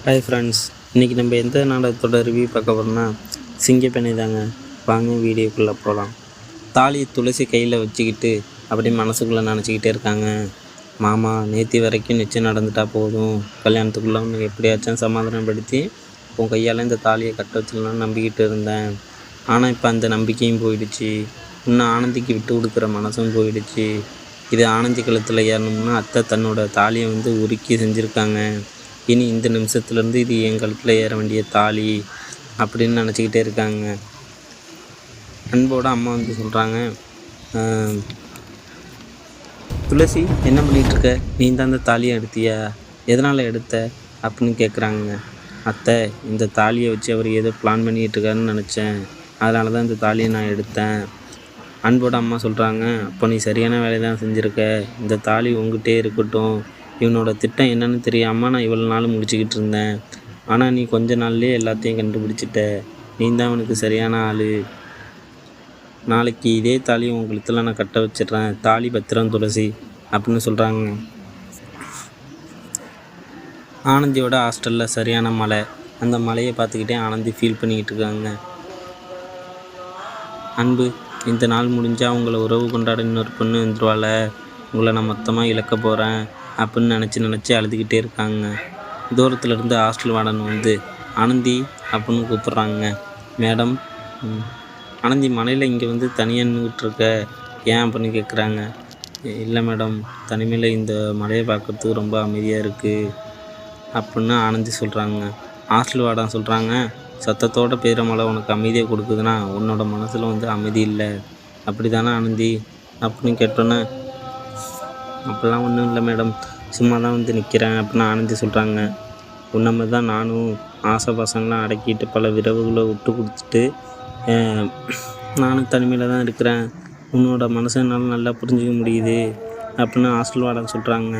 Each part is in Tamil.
ஹாய் ஃப்ரெண்ட்ஸ், இன்றைக்கி நம்ம எந்த நாடகத்தோட ரிவ்யூ பார்க்க போகிறோம்னா சிங்கப்பெண்ணை தாங்க. வாங்க வீடியோக்குள்ளே போகலாம். தாலி துளசி கையில் வச்சுக்கிட்டு அப்படியே மனசுக்குள்ளே நினச்சிக்கிட்டே இருக்காங்க. மாமா நேற்று வரைக்கும் நிச்சயம் நடந்துட்டா போதும், கல்யாணத்துக்குள்ளே உனக்கு எப்படியாச்சும் சமாதானப்படுத்தி உன் கையால் இந்த தாலியை கட்ட வச்சிடலாம்னு நம்பிக்கிட்டு இருந்தேன். ஆனால் இப்போ அந்த நம்பிக்கையும் போயிடுச்சு. இன்னும் ஆனந்திக்கு விட்டு கொடுக்குற மனசும் போயிடுச்சு. இது ஆனந்தி கழுத்தில் ஏறணும்னா அத்தை தன்னோட தாலியை உருக்கி செஞ்சுருக்காங்க. இனி இந்த நிமிஷத்துலேருந்து இது என் கழுத்தில் ஏற வேண்டிய தாலி அப்படின்னு நினச்சிக்கிட்டே இருக்காங்க. அன்போட அம்மா சொல்கிறாங்க, துளசி என்ன பண்ணிகிட்ருக்க? நீ தான் அந்த தாலியை எடுத்தியா? எதனால் எடுத்த அப்படின்னு கேட்குறாங்க. அத்தை, இந்த தாலியை வச்சு அவர் ஏதோ பிளான் பண்ணிகிட்ருக்காருன்னு நினச்சேன், அதனால தான் இந்த தாலியை நான் எடுத்தேன். அன்போட அம்மா சொல்கிறாங்க, அப்போ நீ சரியான வேலையை தான் செஞ்சுருக்க. இந்த தாலி உங்ககிட்டே இருக்கட்டும். இவனோட திட்டம் என்னன்னு தெரியாமல் நான் இவ்வளோ நாள் முடிச்சுக்கிட்டு இருந்தேன். ஆனால் நீ கொஞ்ச நாள்லேயே எல்லாத்தையும் கண்டுபிடிச்சிட்ட. நீ தான் அவனுக்கு சரியான ஆள். நாளைக்கு இதே தாலியை உன் கழுத்தில் நான் கட்ட வச்சிடுறேன். தாலி பத்திரம் துளசி அப்படின்னு சொல்கிறாங்க. ஆனந்தியோட ஹாஸ்டலில் சரியான மழை. அந்த மழையை பார்த்துக்கிட்டே ஆனந்தி ஃபீல் பண்ணிக்கிட்டு இருக்காங்க. அன்பு, இந்த நாள் முடிஞ்சால் உங்களை உறவு கொண்டாட இன்னொரு பொண்ணு வந்துடுவாள். உங்களை நான் மொத்தமாக இழக்க போகிறேன் அப்படின்னு நினச்சி அழுதுகிட்டே இருக்காங்க. தூரத்தில் இருந்து ஹாஸ்டல் வார்டன் ஆனந்தி அப்படின்னு கூப்பிட்றாங்க. மேடம், ஆனந்தி மலையில் இங்கே தனியாக நின்றுட்டுருக்க, ஏன் அப்படின்னு கேட்குறாங்க. இல்லை மேடம், தனிமையில் இந்த மலையை பார்க்குறதுக்கு ரொம்ப அமைதியாக இருக்குது அப்படின்னு ஆனந்தி சொல்கிறாங்க. ஹாஸ்டல் வார்டன் சொல்கிறாங்க, சத்தத்தோடு பெய்கிற மழை உனக்கு அமைதியை கொடுக்குதுன்னா உன்னோட மனசில் அமைதி இல்லை, அப்படி தானே ஆனந்தி அப்படின்னு கேட்டோன்னே, அப்படிலாம் ஒன்றும் இல்லை மேடம், சும்மா தான் நிற்கிறேன் அப்படின்னு ஆனந்தி சொல்கிறாங்க. உன்னமே தான் நானும் ஆசை பசங்களாம் அடக்கிட்டு பல விரவுகளை விட்டு கொடுத்துட்டு நானும் தனிமையில் தான் இருக்கிறேன். உன்னோட மனசை என்னால் நல்லா புரிஞ்சிக்க முடியுது அப்படின்னு ஹாஸ்டல் வார்டன் சொல்கிறாங்க.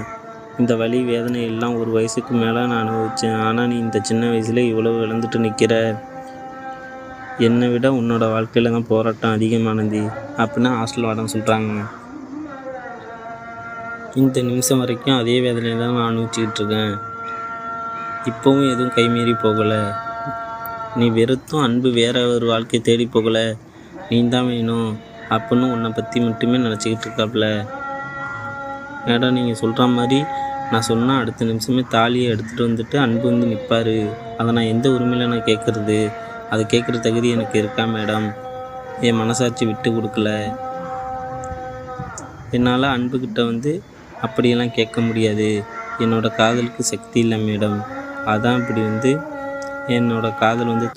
இந்த வலி வேதனை எல்லாம் ஒரு வயசுக்கு மேலே நான் அனுபவித்தேன். ஆனால் நீ இந்த சின்ன வயசில் இவ்வளோ இழந்துட்டு நிற்கிற. என்னை விட உன்னோட வாழ்க்கையில் தான் போராட்டம் அதிகமானது அப்படின்னு ஹாஸ்டல் வார்டன் சொல்கிறாங்க. இந்த நிமிஷம் வரைக்கும் அதே வேதனையில் தான் நான் அனுபவிச்சுக்கிட்டு இருக்கேன். இப்போவும் எதுவும் கைமீறி போகலை. நீ வெறுத்தும் அன்பு வேற ஒரு வாழ்க்கையை தேடி போகலை. நீ தான் வேணும் அப்படின்னு உன்னை பற்றி மட்டுமே நினச்சிக்கிட்டு இருக்காப்புல. மேடம், நீங்கள் சொல்கிற மாதிரி நான் சொன்னால் அடுத்த நிமிஷமே தாலியை எடுத்துகிட்டு வந்துட்டு அன்பு நிற்பார். அதை நான் எந்த உரிமையில் நான் கேட்குறது? அதை கேட்குற தகுதி எனக்கு இருக்கா மேடம்? என் மனசாட்சி விட்டு கொடுக்கல. என்னால் அன்புக்கிட்ட அப்படியெல்லாம் கேட்க முடியாது. என்னோடய காதலுக்கு சக்தி இல்லை மேடம். அதான் இப்படி என்னோடய காதல்